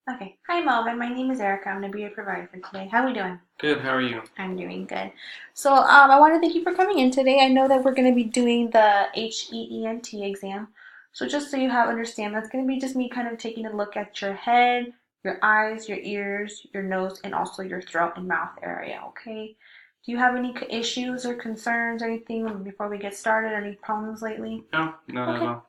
Okay. Hi, Melvin. My name is Erica. I'm going to be your provider for today. How are we doing? Good, how are you? I'm doing good. So, I want to thank you for coming in today. I know that we're going to be doing the HEENT exam. So, just so you have understand, that's going to be just me kind of taking a look at your head, your eyes, your ears, your nose, and also your throat and mouth area. Okay. Do you have any issues or concerns or anything before we get started? Any problems lately? No, not at Okay. all.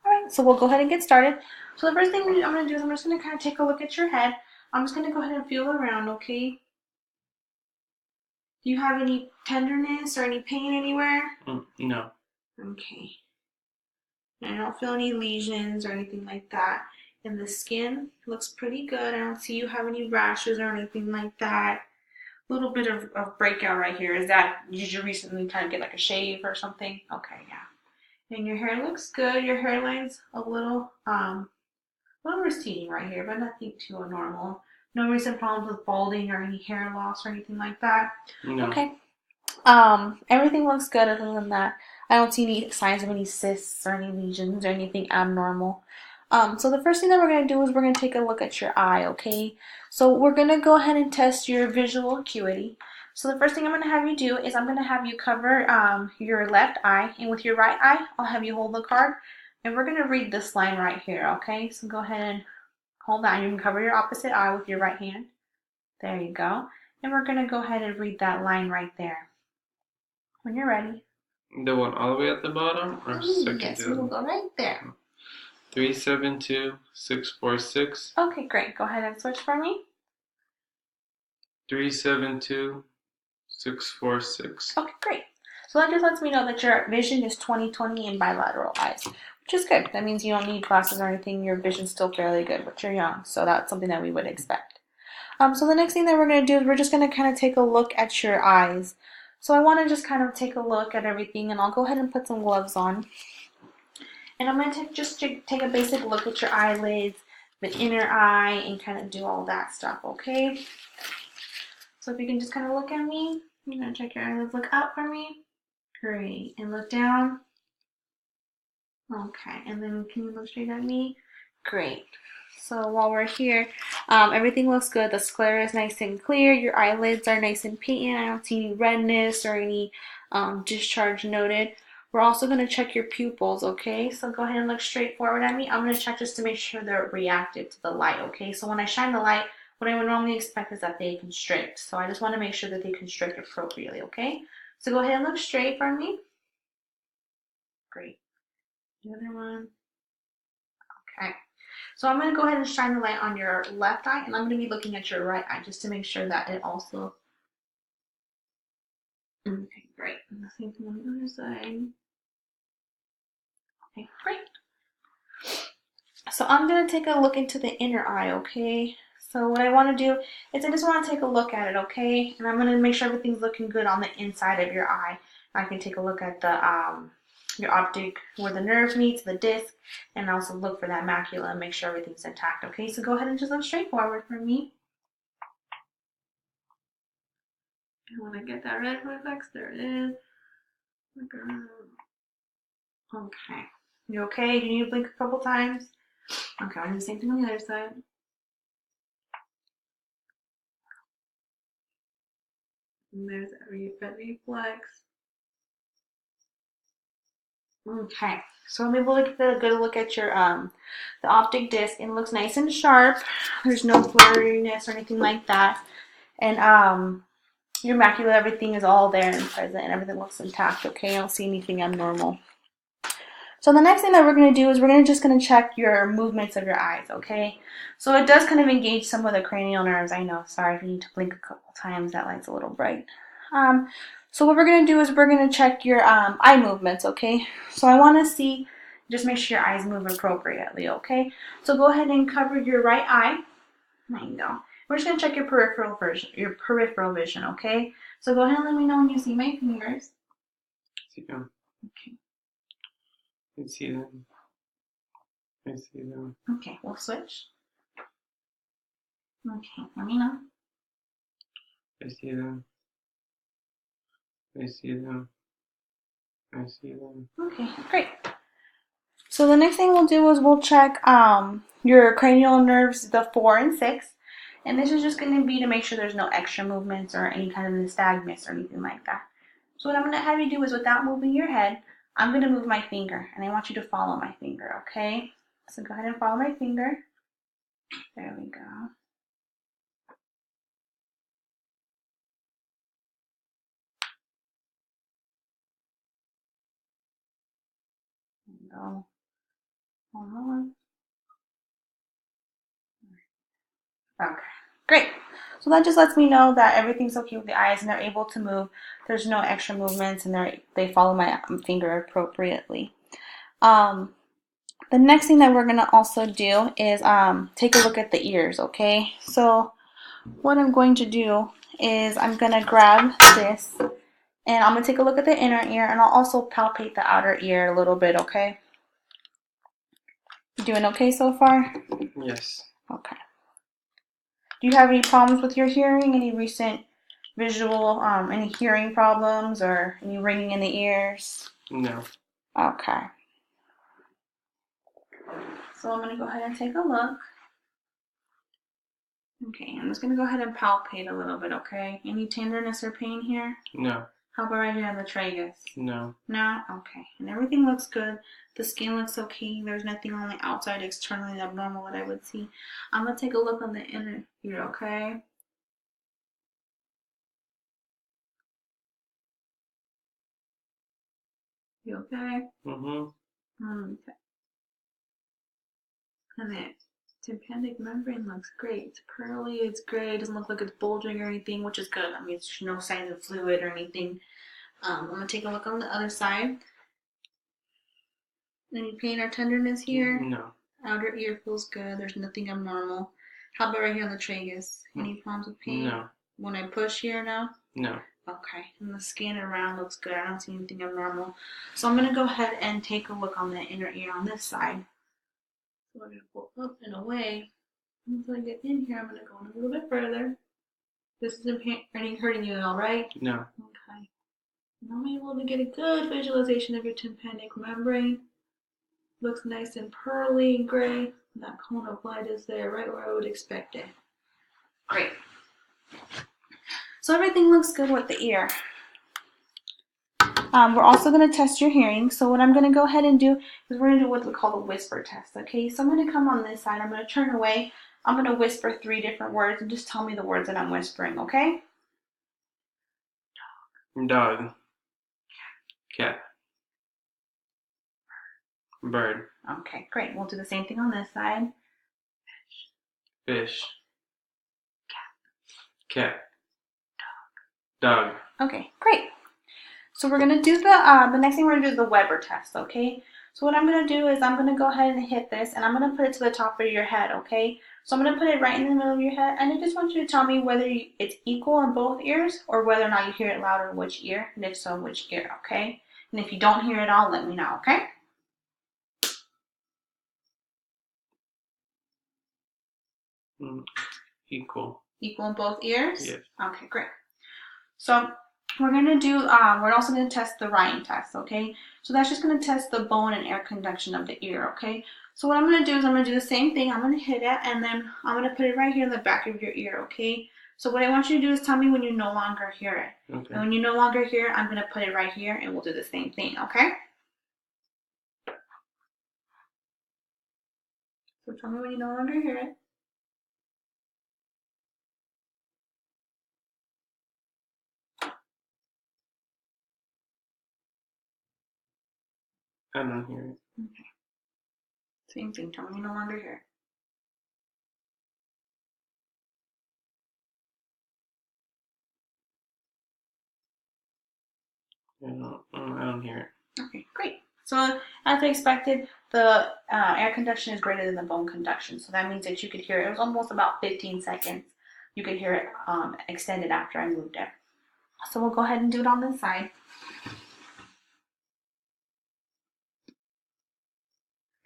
All right, so we'll go ahead and get started. So the first thing I'm going to do is I'm just going to kind of take a look at your head. I'm just going to go ahead and feel around, okay? Do you have any tenderness or any pain anywhere? No, Okay. I don't feel any lesions or anything like that. And the skin looks pretty good. I don't see you have any rashes or anything like that. A little bit of breakout right here. Is that, did you recently kind of get like a shave or something? Okay, yeah. And your hair looks good. Your hairline's a little receding right here, but nothing too abnormal. No recent problems with balding or any hair loss or anything like that. no. Okay. Everything looks good other than that. I don't see any signs of any cysts or any lesions or anything abnormal. So the first thing that we're gonna do is we're gonna take a look at your eye, okay? So we're gonna go ahead and test your visual acuity. So the first thing I'm gonna have you do is I'm gonna have you cover your left eye, and with your right eye, I'll have you hold the card, and we're gonna read this line right here, okay? So go ahead and hold that. You can cover your opposite eye with your right hand. There you go. And we're gonna go ahead and read that line right there. When you're ready. The one all the way at the bottom or second Yes, to we will the go right there. 372646? Okay, great. Go ahead and switch for me. 372646. Okay, great. So that just lets me know that your vision is 20/20 in bilateral eyes, which is good. That means you don't need glasses or anything. Your vision's still fairly good, but you're young, so that's something that we would expect. So the next thing that we're going to do is we're just going to kind of take a look at your eyes. So I want to just kind of take a look at everything, and I'll go ahead and put some gloves on. And I'm going to just take a basic look at your eyelids, the inner eye, and kind of do all that stuff, okay? So if you can just kind of look at me, I'm going to check your eyelids. Look up for me. Great. And look down. Okay. And then can you look straight at me? Great. So while we're here, everything looks good. The sclera is nice and clear. Your eyelids are nice and patent. I don't see any redness or any discharge noted. We're also going to check your pupils, okay? So go ahead and look straight forward at me. I'm going to check just to make sure they're reactive to the light, okay? So when I shine the light, what I would normally expect is that they constrict. So I just want to make sure that they constrict appropriately, okay? So go ahead and look straight for me. Great. The other one. Okay. So I'm going to go ahead and shine the light on your left eye, and I'm going to be looking at your right eye just to make sure that it also. Okay, great. And the same thing on the other side. Okay, great. So I'm going to take a look into the inner eye, okay? So what I want to do is I just want to take a look at it, okay? And I'm going to make sure everything's looking good on the inside of your eye. I can take a look at the your optic where the nerve meets the disc, and also look for that macula and make sure everything's intact, okay? So go ahead and just look straight forward for me. I want to get that red reflex. There it is. Okay. You okay? Do you need to blink a couple times? Okay, I'll do the same thing on the other side. And there's that red reflex. Okay, so I'm able to get a good look at your the optic disc, and it looks nice and sharp. There's no blurriness or anything like that, and your macula, everything is all there and present, and everything looks intact. Okay, I don't see anything abnormal. So the next thing that we're going to do is we're just going to check your movements of your eyes, okay? So it does kind of engage some of the cranial nerves. I know, sorry if you need to blink a couple times, that light's a little bright. Um, so what we're going to do is we're going to check your eye movements, okay? So I want to see, just make sure your eyes move appropriately, okay? So go ahead and cover your right eye. There you go. We're just going to check your peripheral vision, okay? So go ahead and let me know when you see my fingers. See them. Okay. I see them. I see them. Okay, we'll switch. Okay, let me know. I see them. I see them. I see them. Okay, great. So the next thing we'll do is we'll check your cranial nerves, the 4 and 6. And this is just going to be to make sure there's no extra movements or any kind of nystagmus or anything like that. So what I'm going to have you do is without moving your head, I'm going to move my finger. And I want you to follow my finger, okay? So go ahead and follow my finger. There we go. There we go. Hold on. Okay, great. So that just lets me know that everything's okay with the eyes and they're able to move. There's no extra movements and they follow my finger appropriately. Um, the next thing that we're gonna also do is take a look at the ears, okay? So what I'm going to do is I'm gonna grab this and I'm gonna take a look at the inner ear and I'll also palpate the outer ear a little bit, okay? You doing okay so far? Yes. Okay. Do you have any problems with your hearing? Any recent visual, any hearing problems or any ringing in the ears? No. Okay. So I'm going to go ahead and take a look. Okay, I'm just going to go ahead and palpate a little bit, okay? Any tenderness or pain here? No. How about right here on the tragus? No. No? Okay. And everything looks good. The skin looks okay. There's nothing on the outside externally abnormal that I would see. I'm going to take a look on the inner ear, okay? You okay? Mm-hmm. Okay. And the tympanic membrane looks great. It's pearly, it's gray, it doesn't look like it's bulging or anything, which is good. That means there's no signs of fluid or anything. I'm going to take a look on the other side. Any pain or tenderness here? No. Outer ear feels good. There's nothing abnormal. How about right here on the tragus? Any problems with pain? No. When I push here now? No. Okay. And the skin around looks good. I don't see anything abnormal. So I'm going to go ahead and take a look on the inner ear on this side. So we're going to pull up and away. Until I get in here, I'm going to go in a little bit further. This isn't hurting you at all, right? No. Okay. Now I'm able to get a good visualization of your tympanic membrane. Looks nice and pearly and gray. That cone of light is there, right where I would expect it. Great. So everything looks good with the ear. We're also going to test your hearing. So what I'm going to go ahead and do is we're going to do what we call the whisper test, okay? So I'm going to come on this side. I'm going to turn away. I'm going to whisper 3 different words and just tell me the words that I'm whispering, okay? Dog. Cat. Bird. Okay, great. We'll do the same thing on this side. Fish. Cat. Dog. Okay, great. So we're gonna do the next thing we're gonna do is the Weber test, okay? So what I'm gonna do is I'm gonna go ahead and hit this, and I'm gonna put it to the top of your head, okay? So I'm gonna put it right in the middle of your head, and I just want you to tell me whether it's equal in both ears or whether or not you hear it louder in which ear, and if so, which ear, okay? And if you don't hear it all, let me know, okay? Equal. Equal in both ears? Yes. Okay, great. So we're gonna do, we're also gonna test the Ryan test, okay? So that's just gonna test the bone and air conduction of the ear, okay? So what I'm gonna do is I'm gonna do the same thing. I'm gonna hit it and then I'm gonna put it right here in the back of your ear, okay? So what I want you to do is tell me when you no longer hear it. Okay. And when you no longer hear it, I'm gonna put it right here and we'll do the same thing, okay? So tell me when you no longer hear it. I don't hear it. Okay. Same thing, tell me when you no longer hear it. I don't hear it. Okay, great. So as I expected, the air conduction is greater than the bone conduction. So that means that you could hear it. It was almost about 15 seconds. You could hear it extended after I moved it. So we'll go ahead and do it on this side.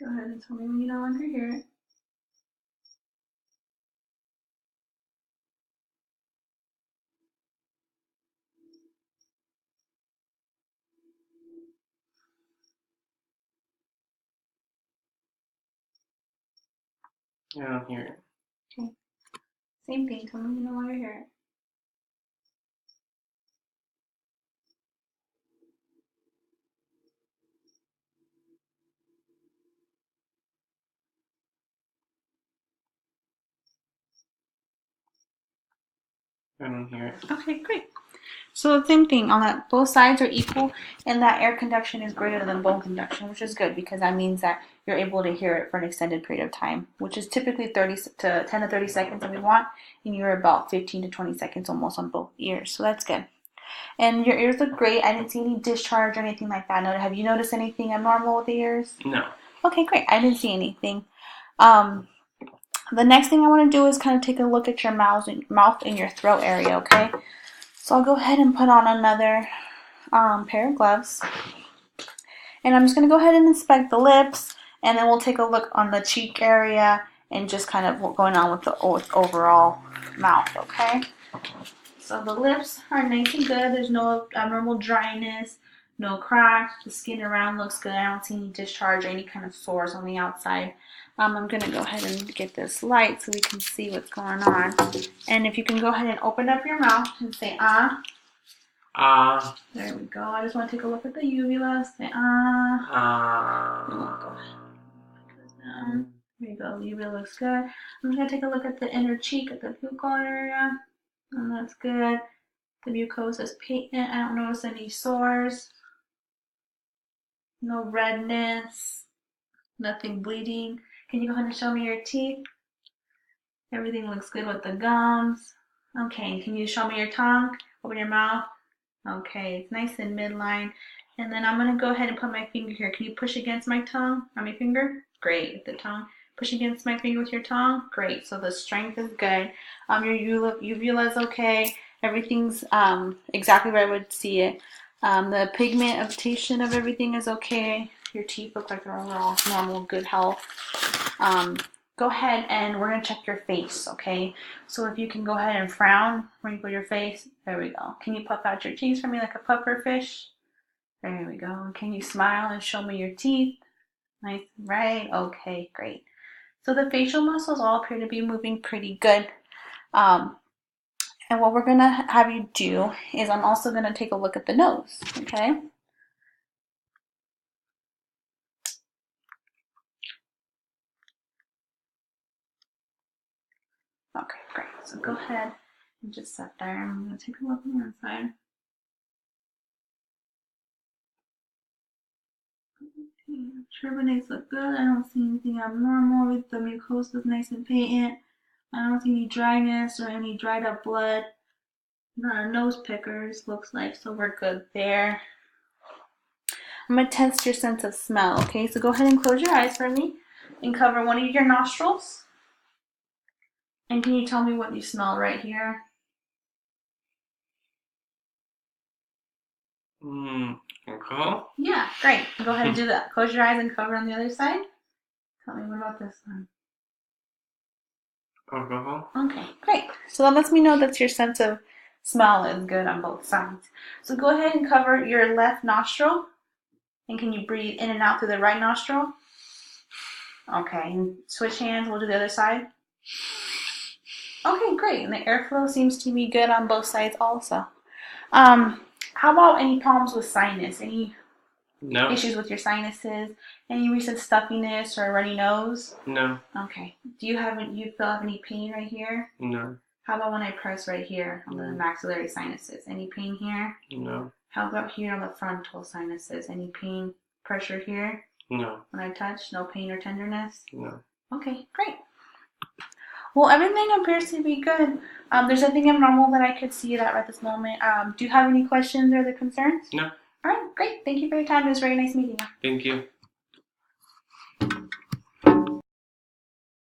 Go ahead and tell me when you no longer hear it. I don't hear it. Okay. Same thing. Tell me you know why you hear it. I don't hear it. Okay, great. So the same thing on that, both sides are equal, and that air conduction is greater than bone conduction, which is good because that means that you're able to hear it for an extended period of time, which is typically 30 to 10 to 30 seconds that we want, and you're about 15 to 20 seconds almost on both ears, so that's good. And your ears look great. I didn't see any discharge or anything like that. No, have you noticed anything abnormal with the ears? No. Okay, great. I didn't see anything. Um, the next thing I want to do is kind of take a look at your mouth and your throat area, okay? So I'll go ahead and put on another pair of gloves. And I'm just going to go ahead and inspect the lips, and then we'll take a look on the cheek area and just kind of what's going on with the overall mouth, okay? So the lips are nice and good. There's no abnormal dryness, no cracks. The skin around looks good. I don't see any discharge or any kind of sores on the outside. I'm going to go ahead and get this light so we can see what's going on. And if you can go ahead and open up your mouth and say, ah. There we go. I just want to take a look at the uvula. Say, ah. There you go. The uvula looks good. I'm just going to take a look at the inner cheek, at the pupil area. And that's good. The mucosa is patent. I don't notice any sores. No redness. Nothing bleeding. Can you go ahead and show me your teeth? Everything looks good with the gums. Okay, can you show me your tongue? Open your mouth. Okay, it's nice and midline. And then I'm going to go ahead and put my finger here. Can you push against my tongue on my finger? Great, with the tongue. Push against my finger with your tongue? Great, so the strength is good. Your uvula is okay. Everything's exactly where I would see it. The pigmentation of everything is okay. Your teeth look like they're overall normal, good health. Go ahead and we're going to check your face, okay? So if you can go ahead and frown, wrinkle your face. There we go. Can you puff out your cheeks for me like a puffer fish? There we go. Can you smile and show me your teeth? Nice, right? Okay, great. So the facial muscles all appear to be moving pretty good. And what we're going to have you do is I'm also going to take a look at the nose, okay? Okay, great. So go ahead and just sit there. I'm going to take a look on the inside. Turbinates look good. I don't see anything abnormal with the mucosa is nice and patent. I don't see any dryness or any dried up blood. Not a nose pickers, looks like, so we're good there. I'm going to test your sense of smell, okay? So go ahead and close your eyes for me and cover one of your nostrils. And can you tell me what you smell right here? Alcohol? Yeah, great. Go ahead and do that. Close your eyes and cover on the other side. Tell me, what about this one? Alcohol? Okay, great. So that lets me know that your sense of smell is good on both sides. So go ahead and cover your left nostril. And can you breathe in and out through the right nostril? Okay, and switch hands. We'll do the other side. Okay, great. And the airflow seems to be good on both sides also. How about any problems with sinus? Any No. issues with your sinuses? Any recent stuffiness or a runny nose? No. Okay. Do you feel any pain right here? No. How about when I press right here on the maxillary sinuses? Any pain here? No. How about here on the frontal sinuses? Any pain, pressure here? No. When I touch, no pain or tenderness? No. Okay, great. Well, everything appears to be good. There's nothing abnormal that I could see that at this moment. Do you have any questions or other concerns? No. All right, great. Thank you for your time. It was very nice meeting you. Thank you.